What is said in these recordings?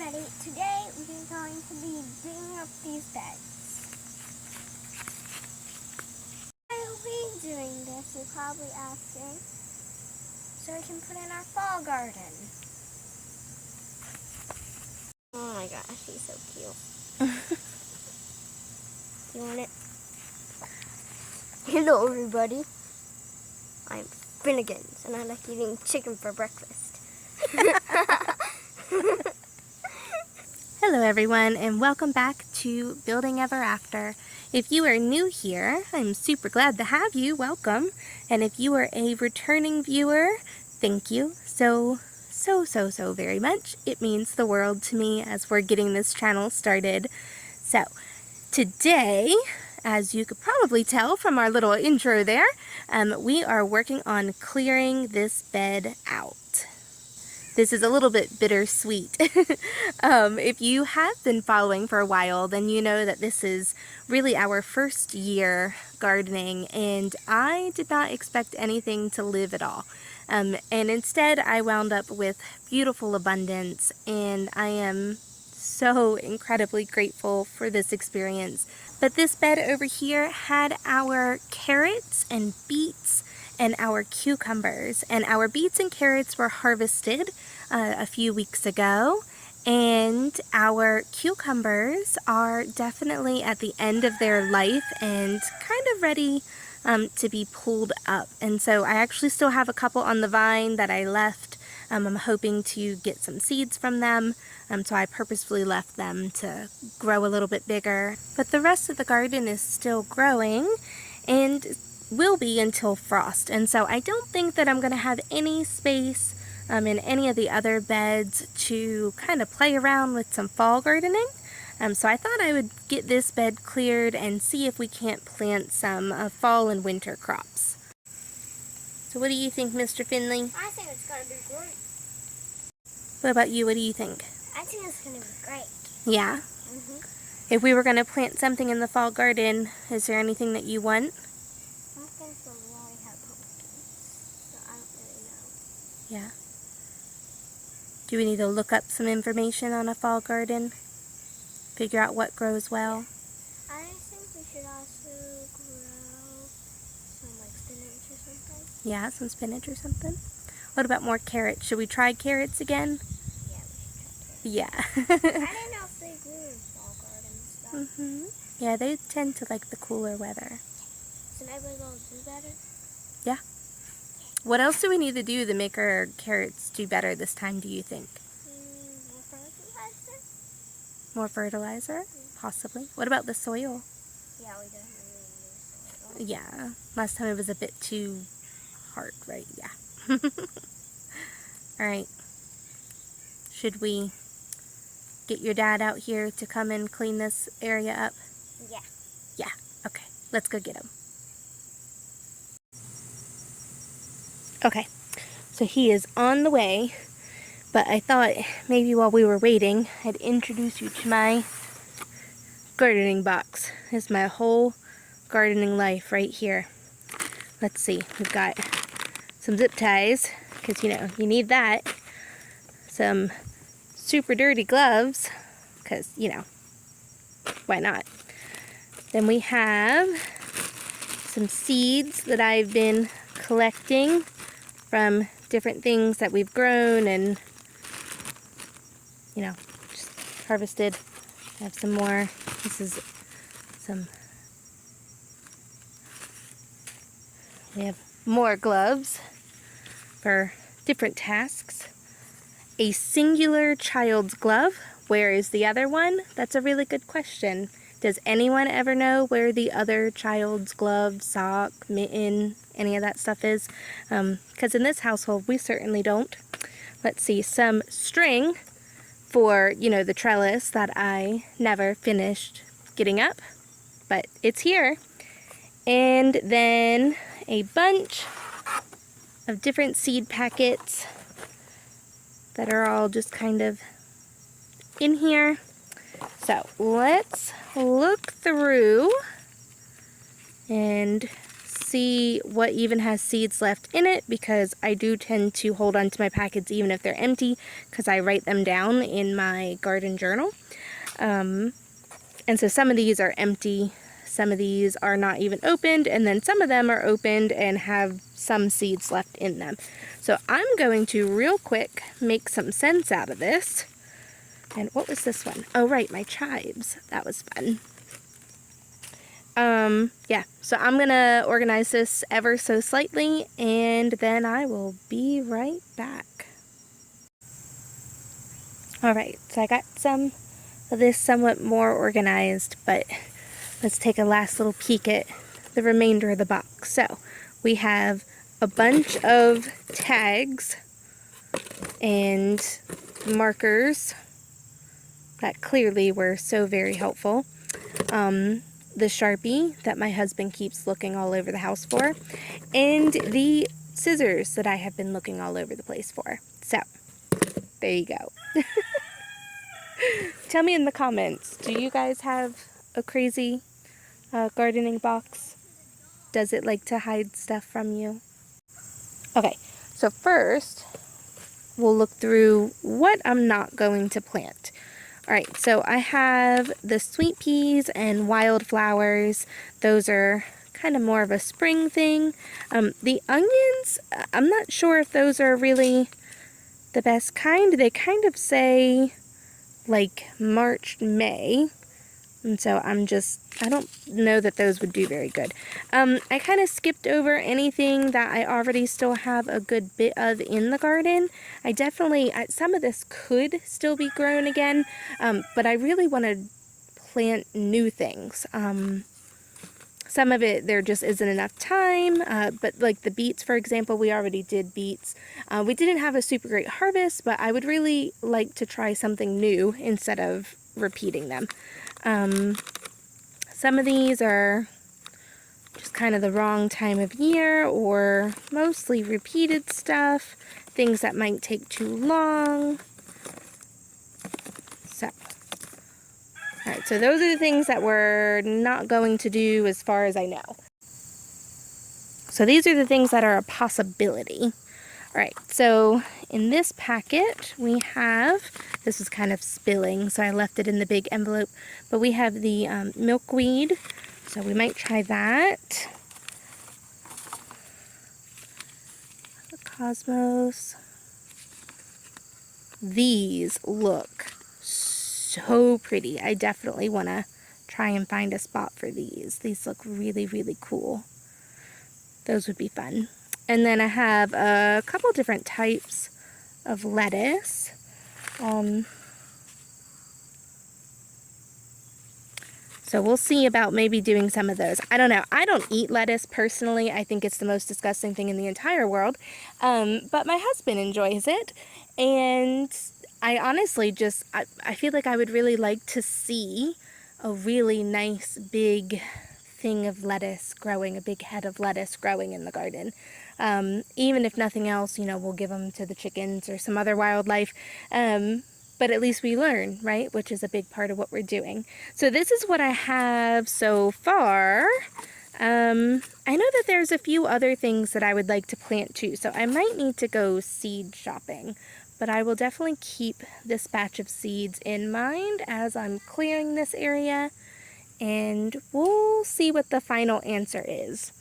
everybody, today we're going to be digging up these beds. Why are we doing this, you're probably asking? So we can put in our fall garden. Oh my gosh, he's so cute. You want it? Hello everybody, I'm Finnegan's and I like eating chicken for breakfast. Hello everyone and welcome back to Buildingeverafter. If you are new here, I'm super glad to have you. Welcome. And if you are a returning viewer, thank you so very much. It means the world to me as we're getting this channel started. So today, as you could probably tell from our little intro there, we are working on clearing this bed out. This is a little bit bittersweet. If you have been following for a while, then you know that this is really our first year gardening, and I did not expect anything to live at all. And instead, I wound up with beautiful abundance, and I am so incredibly grateful for this experience. But this bed over here had our carrots and beets and our cucumbers, and our beets and carrots were harvested a few weeks ago, and our cucumbers are definitely at the end of their life and kind of ready to be pulled up. And so I actually still have a couple on the vine that I left. I'm hoping to get some seeds from them, so I purposefully left them to grow a little bit bigger. But the rest of the garden is still growing and will be until frost, and so I don't think that I'm going to have any space in any of the other beds to kind of play around with some fall gardening. So I thought I would get this bed cleared and see if we can't plant some fall and winter crops. So what do you think, Mr. Finley? I think it's going to be great. What about you? What do you think? I think it's going to be great. Yeah? If we were going to plant something in the fall garden, is there anything that you want? Pumpkins will only have pumpkins, so I don't really know. Yeah. Do we need to look up some information on a fall garden? Figure out what grows well? I think we should also grow some like spinach or something. Yeah, some spinach or something. What about more carrots? Should we try carrots again? Yeah, we should try carrots. Yeah. I didn't know if they grew in fall gardens though. Yeah, they tend to like the cooler weather. So maybe they'll do better? Yeah. What else do we need to do to make our carrots do better this time, do you think? More fertilizer? More fertilizer? Possibly. What about the soil? Yeah, we definitely need new soil. Yeah. Last time it was a bit too hard, right? Yeah. Alright. Should we get your dad out here to come and clean this area up? Yeah. Yeah. Okay. Let's go get him. Okay. So he is on the way, but I thought maybe while we were waiting, I'd introduce you to my gardening box. This is my whole gardening life right here. Let's see. We've got some zip ties, because, you know, you need that. Some super dirty gloves, because, you know, why not? Then we have some seeds that I've been collecting from different things that we've grown and, you know, just harvested. I have some more. This is some, we have more gloves for different tasks. A singular child's glove. Where is the other one? That's a really good question. Does anyone ever know where the other child's glove, sock, mitten, any of that stuff is? Because in this household, we certainly don't. Let's see, some string for, you know, the trellis that I never finished getting up, but it's here. And then a bunch of different seed packets that are all just kind of in here. So let's look through and see what even has seeds left in it, because I do tend to hold on to my packets even if they're empty, because I write them down in my garden journal. And so some of these are empty, some of these are not even opened, and then some of them are opened and have some seeds left in them. So I'm going to real quick make some sense out of this. And what was this one? Oh, right, my chives. That was fun. Yeah, so I'm gonna organize this ever so slightly, and then I will be right back. Alright, so I got some of this somewhat more organized, but let's take a last little peek at the remainder of the box. So, we have a bunch of tags and markers that clearly were so very helpful. The Sharpie that my husband keeps looking all over the house for, and the scissors that I have been looking all over the place for. So, there you go. Tell me in the comments, do you guys have a crazy gardening box? Does it like to hide stuff from you? Okay, so first, we'll look through what I'm not going to plant. Alright, so I have the sweet peas and wildflowers. Those are kind of more of a spring thing. The onions, I'm not sure if those are really the best kind. They kind of say like March, May. And so I don't know that those would do very good. I kind of skipped over anything that I already still have a good bit of in the garden. Some of this could still be grown again, but I really want to plant new things. Some of it, there just isn't enough time, but like the beets, for example, we already did beets. We didn't have a super great harvest, but I would really like to try something new instead of repeating them. Some of these are just kind of the wrong time of year, or mostly repeated stuff, things that might take too long. So, alright, so those are the things that we're not going to do as far as I know. So these are the things that are a possibility. Alright, so in this packet we have, this is kind of spilling, so I left it in the big envelope, but we have the milkweed, so we might try that. The cosmos. These look so pretty. I definitely want to try and find a spot for these. These look really, really cool. Those would be fun. And then I have a couple different types of lettuce. So we'll see about maybe doing some of those. I don't know. I don't eat lettuce personally. I think it's the most disgusting thing in the entire world. But my husband enjoys it. And I honestly I feel like I would really like to see a really nice big thing of lettuce growing, a big head of lettuce growing in the garden. Even if nothing else, we'll give them to the chickens or some other wildlife. But at least we learn, right? Which is a big part of what we're doing. So this is what I have so far. I know that there's a few other things that I would like to plant too, so I might need to go seed shopping. But I will definitely keep this batch of seeds in mind as I'm clearing this area, and we'll see what the final answer is.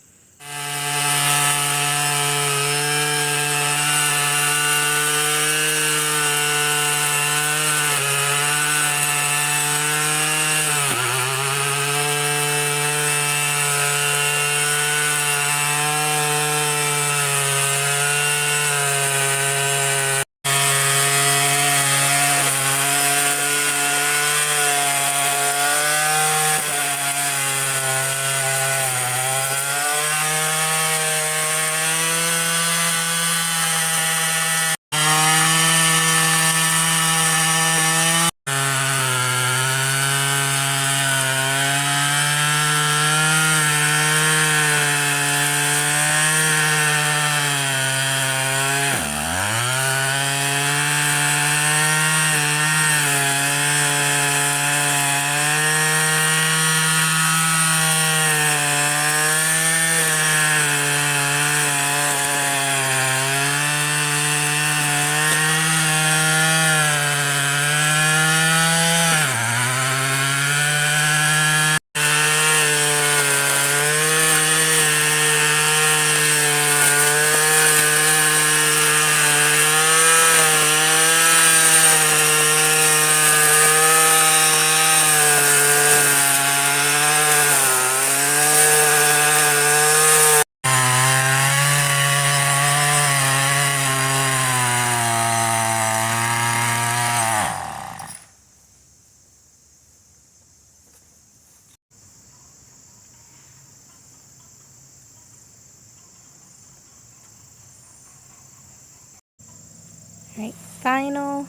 Alright, final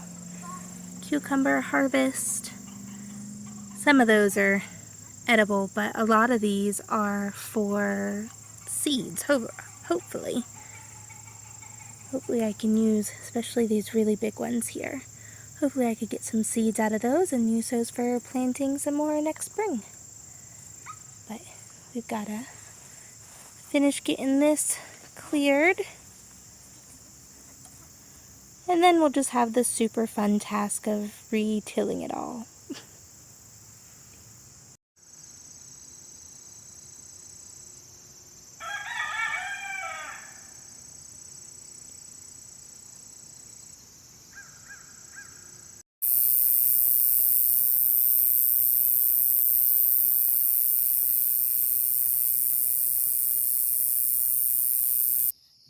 cucumber harvest. Some of those are edible, but a lot of these are for seeds, hopefully. Hopefully I can use, especially these really big ones here. Hopefully I could get some seeds out of those and use those for planting some more next spring. But we've got to finish getting this cleared. And then we'll just have the super fun task of re-tilling it all.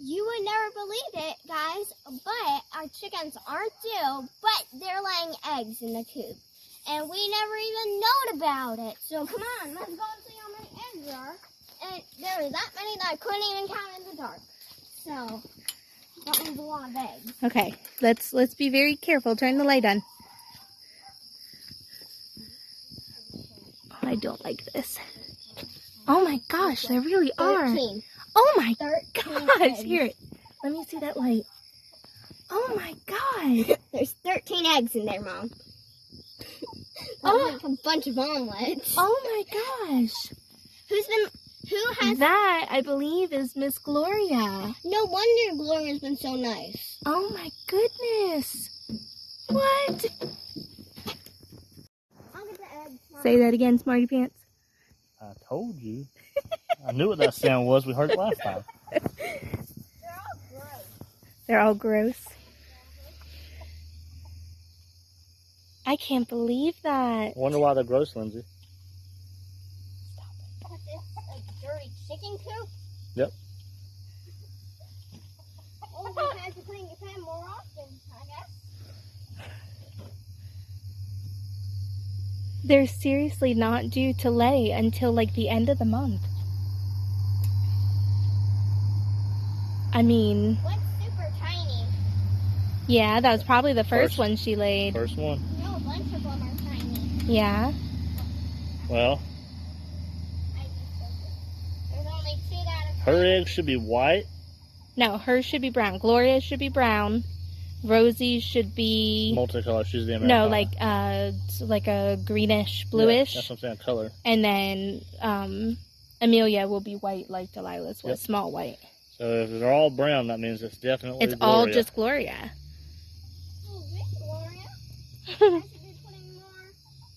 You would never believe it, guys, but our chickens aren't due, but they're laying eggs in the coop. And we never even known about it. So come on, let's go and see how many eggs there are. And there are that many that I couldn't even count in the dark. So that means a lot of eggs. Okay, let's be very careful. Turn the light on. Oh, I don't like this. Oh my gosh, there really are. 13. Oh my 13 gosh, eggs. here. Let me see that light. Oh my god. There's 13 eggs in there, Mom. Oh. Like a bunch of omelets. Oh my gosh. Who has... That, I believe, is Miss Gloria. No wonder Gloria's been so nice. Oh my goodness. What? I'll get the eggs, Mom. Say that again, Smarty Pants. I told you. I knew what that sound was. We heard it last time. They're all gross. They're all gross. I can't believe that. Wonder why they're gross, Lindsay. What's this? A dirty chicken coop? Yep. Well, you guys are clean your pen more often, I guess. They're seriously not due to lay until like the end of the month. I mean, One's super tiny. yeah, that was probably the first one she laid. First one. No, a bunch of them are tiny. Yeah. Well, There's only 2 out of her eggs should be white. No, hers should be brown. Gloria's should be brown. Rosie's should be Multicolor. She's the Americana. no, like a greenish, bluish. Yeah, that's what I'm saying, color. And then Amelia will be white like Delilah's was, Yep. small white. So if they're all brown, that means it's definitely It's Gloria. all just Gloria. Oh, this Gloria. I should be putting more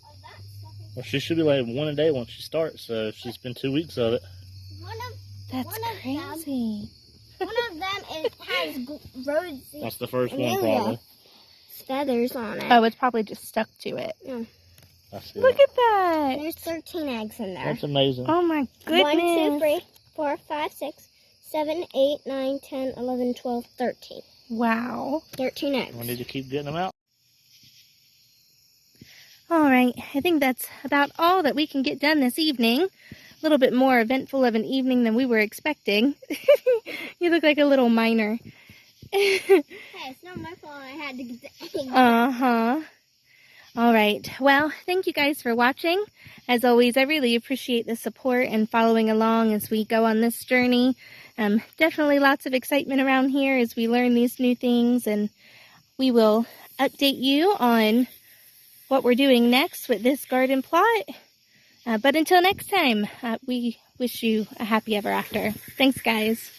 of that stuff in. Well, she should be laying 1 a day once she starts. So she's been 2 weeks of it. That's One of crazy. One of them has Rosie That's the first one, Amelia. probably. feathers on it. Oh, it's probably just stuck to it. I see Look that. at that. There's 13 eggs in there. That's amazing. Oh my goodness. 1, 2, 3, 4, 5, 6, 7, 8, 9, 10, 11, 12, 13. Wow. 13 eggs. We need to keep getting them out. All right, I think that's about all that we can get done this evening. A little bit more eventful of an evening than we were expecting. You look like a little miner. Hey, it's not my fault I had to get the eggs. Uh-huh. All right. Well, thank you guys for watching. As always, I really appreciate the support and following along as we go on this journey. Definitely lots of excitement around here as we learn these new things, and we will update you on what we're doing next with this garden plot. But until next time, we wish you a happy ever after. Thanks, guys.